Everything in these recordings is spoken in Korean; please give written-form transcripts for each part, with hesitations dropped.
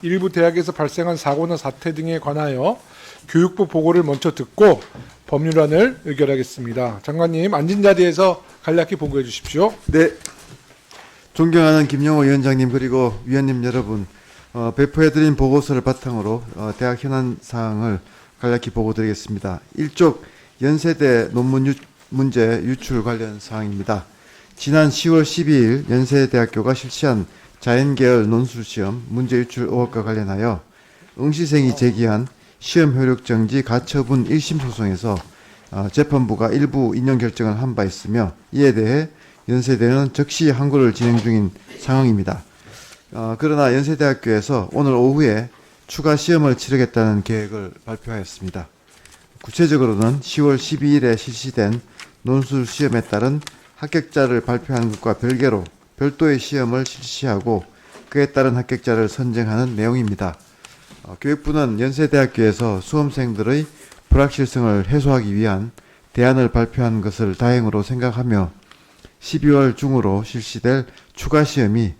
일부 대학에서 발생한 사고나 사태 등에 관하여 교육부 보고를 먼저 듣고 법률안을 의결하겠습니다. 장관님, 앉은 자리에서 간략히 보고해 주십시오. 네, 존경하는 김영호 위원장님 그리고 위원님 여러분, 배포해드린 보고서를 바탕으로 대학 현안 사항을 간략히 보고드리겠습니다. 1쪽 연세대 논문 문제 유출 관련 사항입니다. 지난 10월 12일 연세대학교가 실시한 자연계열 논술시험 문제 유출 의혹과 관련하여 응시생이 제기한 시험 효력 정지 가처분 1심 소송에서 재판부가 일부 인용 결정을 한 바 있으며, 이에 대해 연세대는 즉시 항고를 진행 중인 상황입니다. 그러나 연세대학교에서 오늘 오후에 추가 시험을 치르겠다는 계획을 발표하였습니다. 구체적으로는 10월 12일에 실시된 논술 시험에 따른 합격자를 발표하는 것과 별개로 별도의 시험을 실시하고 그에 따른 합격자를 선정하는 내용입니다. 교육부는 연세대학교에서 수험생들의 불확실성을 해소하기 위한 대안을 발표한 것을 다행으로 생각하며 12월 중으로 실시될 추가 시험이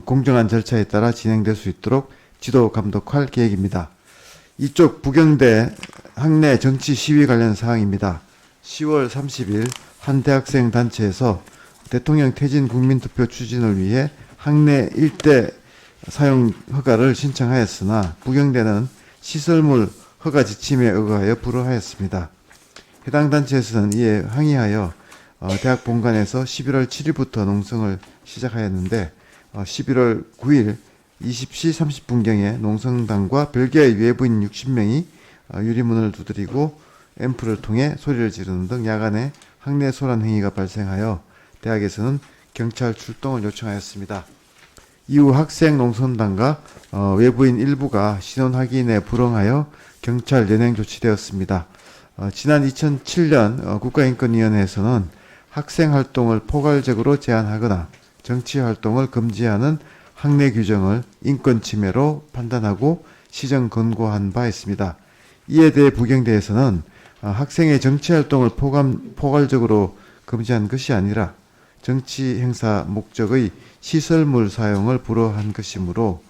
공정한 절차에 따라 진행될 수 있도록 지도 감독할 계획입니다. 이쪽 부경대 학내 정치 시위 관련 사항입니다. 10월 30일 한 대학생 단체에서 대통령 퇴진 국민투표 추진을 위해 학내 일대 사용 허가를 신청하였으나 부경대는 시설물 허가 지침에 의거하여 불허하였습니다. 해당 단체에서는 이에 항의하여 대학 본관에서 11월 7일부터 농성을 시작하였는데 11월 9일 20시 30분경에 농성단과 별개의 외부인 60명이 유리문을 두드리고 앰프를 통해 소리를 지르는 등 야간에 학내 소란 행위가 발생하여 대학에서는 경찰 출동을 요청하였습니다. 이후 학생 농성단과 외부인 일부가 신원 확인에 불응하여 경찰 연행 조치되었습니다. 지난 2007년 국가인권위원회에서는 학생 활동을 포괄적으로 제한하거나 정치 활동을 금지하는 학내 규정을 인권 침해로 판단하고 시정 권고한 바 있습니다. 이에 대해 부경대에서는 학생의 정치 활동을 포괄적으로 금지한 것이 아니라 정치 행사 목적의 시설물 사용을 불허한 것이므로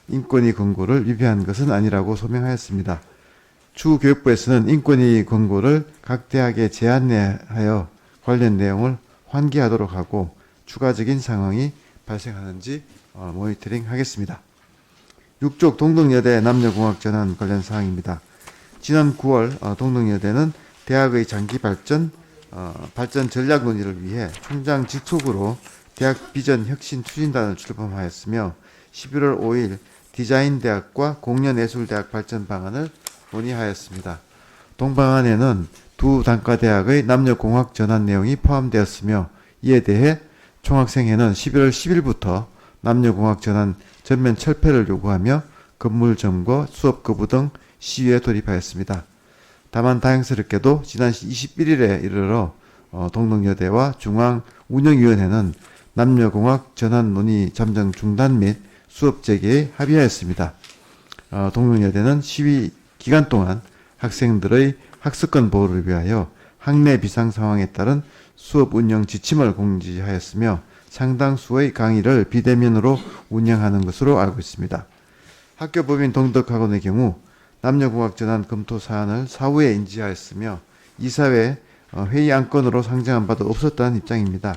인권위 권고를 위배한 것은 아니라고 소명하였습니다. 추후 교육부에서는 인권위 권고를 각 대학에 제안하여 관련 내용을 환기하도록 하고 추가적인 상황이 발생하는지 모니터링 하겠습니다. 6쪽 동덕여대 남녀공학 전환 관련 사항입니다. 지난 9월 동덕여대는 대학의 장기 발전 전략 논의를 위해 총장 직속으로 대학 비전 혁신 추진단을 출범하였으며 11월 5일 디자인대학과 공연예술대학 발전 방안을 논의하였습니다. 동방안에는 두 단과대학의 남녀공학 전환 내용이 포함되었으며, 이에 대해 총학생회는 11월 10일부터 남녀공학 전환 전면 철폐를 요구하며 건물 점거, 수업 거부 등 시위에 돌입하였습니다. 다만 다행스럽게도 지난 21일에 이르러 동덕여대와 중앙운영위원회는 남녀공학 전환 논의 잠정 중단 및 수업 재개에 합의하였습니다. 동덕여대는 시위 기간 동안 학생들의 학습권 보호를 위하여 학내 비상 상황에 따른 수업 운영 지침을 공지하였으며 상당수의 강의를 비대면으로 운영하는 것으로 알고 있습니다. 학교법인 동덕학원의 경우 남녀공학 전환 검토 사안을 사후에 인지하였으며 이사회 회의 안건으로 상정한 바도 없었다는 입장입니다.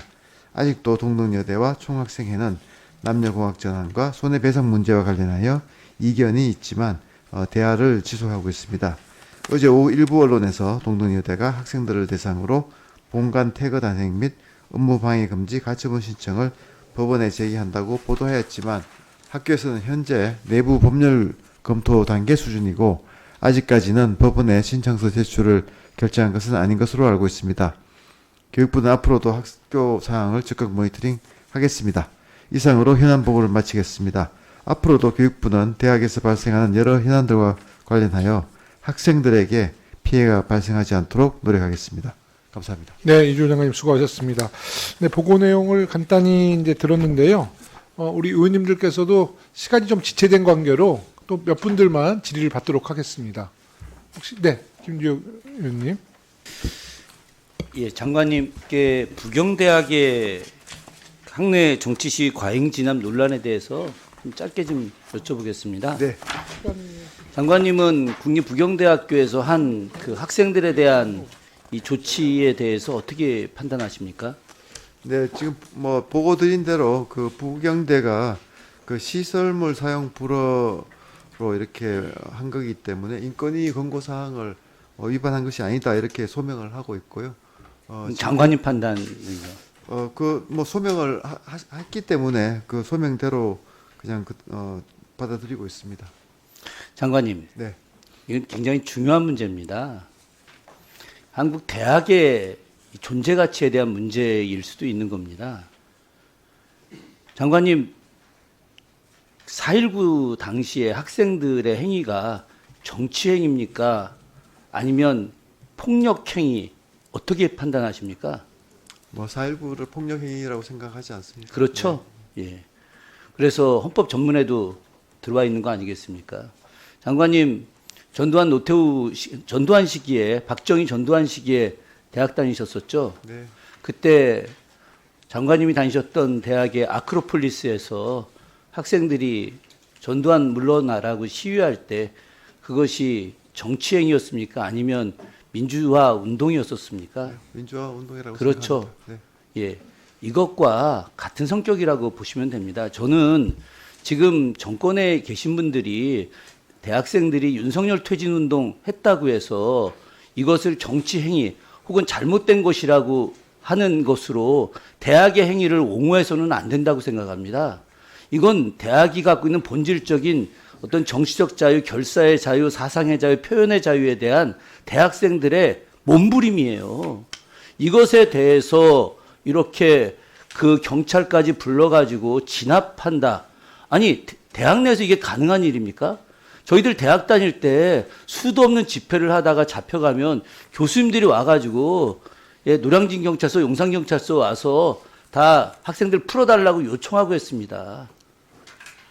아직도 동덕여대와 총학생회는 남녀공학 전환과 손해배상 문제와 관련하여 이견이 있지만 대화를 지속하고 있습니다. 어제 오후 일부 언론에서 동덕여대가 학생들을 대상으로 본관 태거 단행 및 업무방해 금지 가처분 신청을 법원에 제기한다고 보도하였지만 학교에서는 현재 내부 법률 검토 단계 수준이고 아직까지는 법원에 신청서 제출을 결정한 것은 아닌 것으로 알고 있습니다. 교육부는 앞으로도 학교 사항을 적극 모니터링 하겠습니다. 이상으로 현안 보고를 마치겠습니다. 앞으로도 교육부는 대학에서 발생하는 여러 현안들과 관련하여 학생들에게 피해가 발생하지 않도록 노력하겠습니다. 감사합니다. 네, 이주호 장관님 수고하셨습니다. 네, 보고 내용을 간단히 이제 들었는데요. 우리 의원님들께서도 시간이 좀 지체된 관계로 또 몇 분들만 질의를 받도록 하겠습니다. 혹시 김주호 의원님. 예, 장관님께 부경대학의 학내 정치시 과잉 진압 논란에 대해서 좀 짧게 좀 여쭤보겠습니다. 네. 장관님은 국립부경대학교에서 한 그 학생들에 대한 이 조치에 대해서 어떻게 판단하십니까? 네, 지금 뭐 보고 드린 대로 그 부경대가 그 시설물 사용 불허로 이렇게 한 거기 때문에 인권위 권고 사항을 위반한 것이 아니다 이렇게 소명을 하고 있고요. 장관님 판단은요? 그 뭐 소명을 했기 때문에 그 소명대로 그냥 받아들이고 있습니다. 장관님, 네. 이건 굉장히 중요한 문제입니다. 한국 대학의 존재 가치에 대한 문제일 수도 있는 겁니다. 장관님, 4.19 당시에 학생들의 행위가 정치 행위입니까? 아니면 폭력 행위, 어떻게 판단하십니까? 뭐 4.19를 폭력 행위라고 생각하지 않습니다. 그렇죠? 예. 그래서 헌법 전문에도 들어와 있는 거 아니겠습니까? 장관님, 전두환 시기에, 박정희 전두환 시기에 대학 다니셨었죠? 네. 그때 장관님이 다니셨던 대학의 아크로폴리스에서 학생들이 전두환 물러나라고 시위할 때 그것이 정치행위였습니까? 아니면 민주화 운동이었었습니까? 민주화 운동이라고 그렇죠. 생각합니다. 예. 이것과 같은 성격이라고 보시면 됩니다. 저는 지금 정권에 계신 분들이 대학생들이 윤석열 퇴진 운동 했다고 해서 이것을 정치 행위 혹은 잘못된 것이라고 하는 것으로 대학의 행위를 옹호해서는 안 된다고 생각합니다. 이건 대학이 갖고 있는 본질적인 어떤 정치적 자유, 결사의 자유, 사상의 자유, 표현의 자유에 대한 대학생들의 몸부림이에요. 이것에 대해서 이렇게 그 경찰까지 불러가지고 진압한다. 아니, 대학 내에서 이게 가능한 일입니까? 저희들 대학 다닐 때 수도 없는 집회를 하다가 잡혀가면 교수님들이 와가지고 노량진 경찰서, 용산 경찰서 와서 다 학생들 풀어달라고 요청하고 했습니다.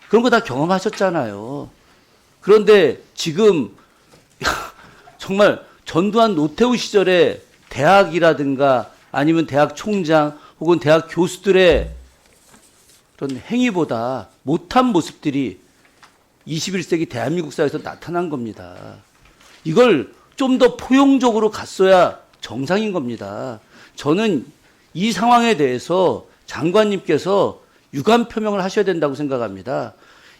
그런 거 다 경험하셨잖아요. 그런데 지금 정말 전두환 노태우 시절에 대학이라든가 아니면 대학 총장 혹은 대학 교수들의 그런 행위보다 못한 모습들이 21세기 대한민국 사회에서 나타난 겁니다. 이걸 좀 더 포용적으로 갔어야 정상인 겁니다. 저는 이 상황에 대해서 장관님께서 유감 표명을 하셔야 된다고 생각합니다.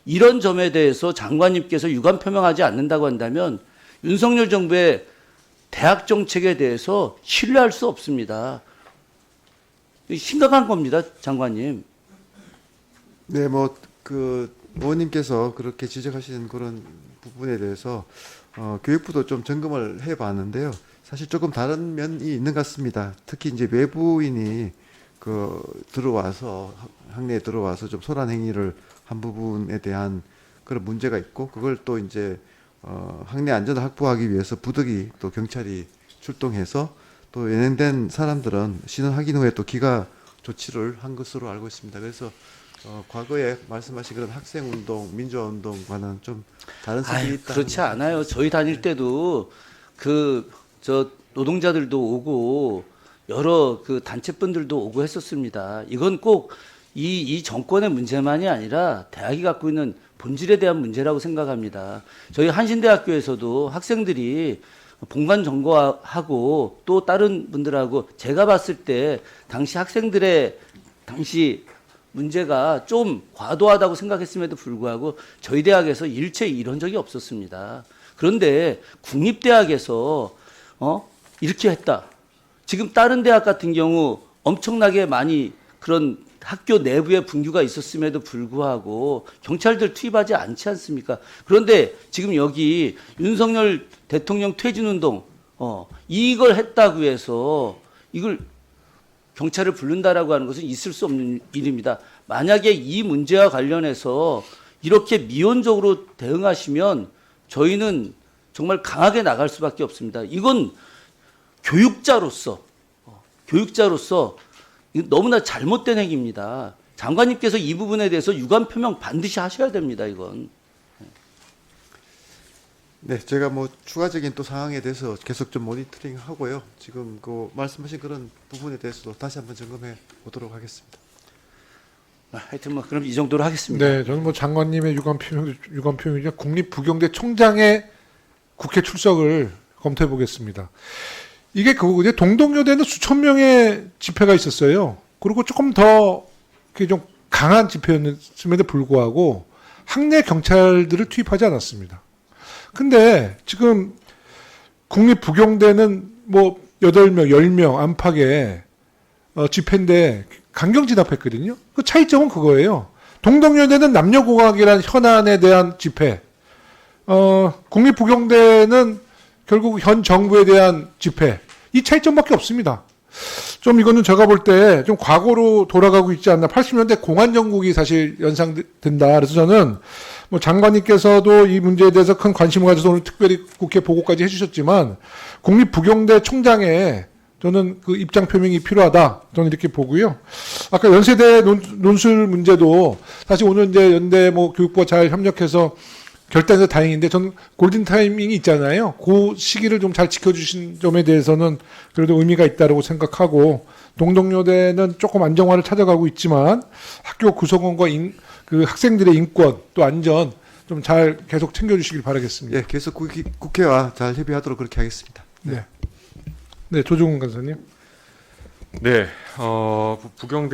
이런 점에 대해서 장관님께서 유감 표명하지 않는다고 한다면 윤석열 정부의 대학 정책에 대해서 신뢰할 수 없습니다. 심각한 겁니다, 장관님. 네, 뭐 그 의원님께서 그렇게 지적하시는 그런 부분에 대해서 교육부도 좀 점검을 해봤는데요. 사실 조금 다른 면이 있는 것 같습니다. 특히 이제 외부인이 들어와서 학내에 들어와서 좀 소란 행위를 한 부분에 대한 그런 문제가 있고, 그걸 또 이제 학내 안전을 확보하기 위해서 부득이 또 경찰이 출동해서 또 연행된 사람들은 신원 확인 후에 또 기가 조치를 한 것으로 알고 있습니다. 그래서 과거에 말씀하신 그런 학생운동, 민주화운동과는 좀 다른 성격이 있다. 그렇지 않아요. 저희 다닐 때도 노동자들도 오고 여러 그 단체분들도 오고 했었습니다. 이건 꼭 이 정권의 문제만이 아니라 대학이 갖고 있는 본질에 대한 문제라고 생각합니다. 저희 한신대학교에서도 학생들이 본관 점거하고 또 다른 분들하고 제가 봤을 때 당시 학생들의 당시 문제가 좀 과도하다고 생각했음에도 불구하고 저희 대학에서 일체 이런 적이 없었습니다. 그런데 국립대학에서 이렇게 했다. 지금 다른 대학 같은 경우 엄청나게 많이 그런 학교 내부에 분규가 있었음에도 불구하고 경찰들 투입하지 않지 않습니까? 그런데 지금 여기 윤석열 대통령 퇴진운동 이걸 했다고 해서 이걸 경찰을 부른다라고 하는 것은 있을 수 없는 일입니다. 만약에 이 문제와 관련해서 이렇게 미온적으로 대응하시면 저희는 정말 강하게 나갈 수밖에 없습니다. 이건 교육자로서 이건 너무나 잘못된 행위입니다. 장관님께서 이 부분에 대해서 유감 표명 반드시 하셔야 됩니다. 이건. 네, 제가 뭐 추가적인 또 상황에 대해서 계속 좀 모니터링 하고요. 지금 그 말씀하신 그런 부분에 대해서도 다시 한번 점검해 보도록 하겠습니다. 네. 예. 하여튼 뭐 그럼 이 정도로 하겠습니다. 네, 저는 뭐 장관님의 유감 표명이자 국립부경대 총장의 국회 출석을 검토해 보겠습니다. 이게 그거거든요. 동덕여대는 수천 명의 집회가 있었어요. 그리고 조금 더 이렇게 좀 강한 집회였음에도 불구하고 학내 경찰들을 투입하지 않았습니다. 근데 지금 국립부경대는 뭐 8명, 10명 안팎의 집회인데 강경 진압했거든요. 그 차이점은 그거예요. 동덕여대는 남녀공학이라는 현안에 대한 집회, 국립부경대는 결국 현 정부에 대한 집회, 이 차이점밖에 없습니다. 좀 이거는 제가 볼 때 좀 과거로 돌아가고 있지 않나. 80년대 공안정국이 사실 연상된다. 그래서 저는 뭐 장관님께서도 이 문제에 대해서 큰 관심을 가져서 오늘 특별히 국회 보고까지 해주셨지만 국립부경대 총장의 저는 그 입장 표명이 필요하다. 저는 이렇게 보고요. 아까 연세대 논술 문제도 사실 오늘 이제 연대 뭐 교육부가 잘 협력해서 결단해서 다행인데 저는 골든 타이밍이 있잖아요. 그 시기를 좀 잘 지켜주신 점에 대해서는 그래도 의미가 있다고 생각하고 동덕여대는 조금 안정화를 찾아가고 있지만 학교 구성원과 그 학생들의 인권 또 안전 좀 잘 계속 챙겨주시길 바라겠습니다. 예, 계속 국회와 잘 협의하도록 그렇게 하겠습니다. 네. 네, 조종훈 간사님. 네, 부경대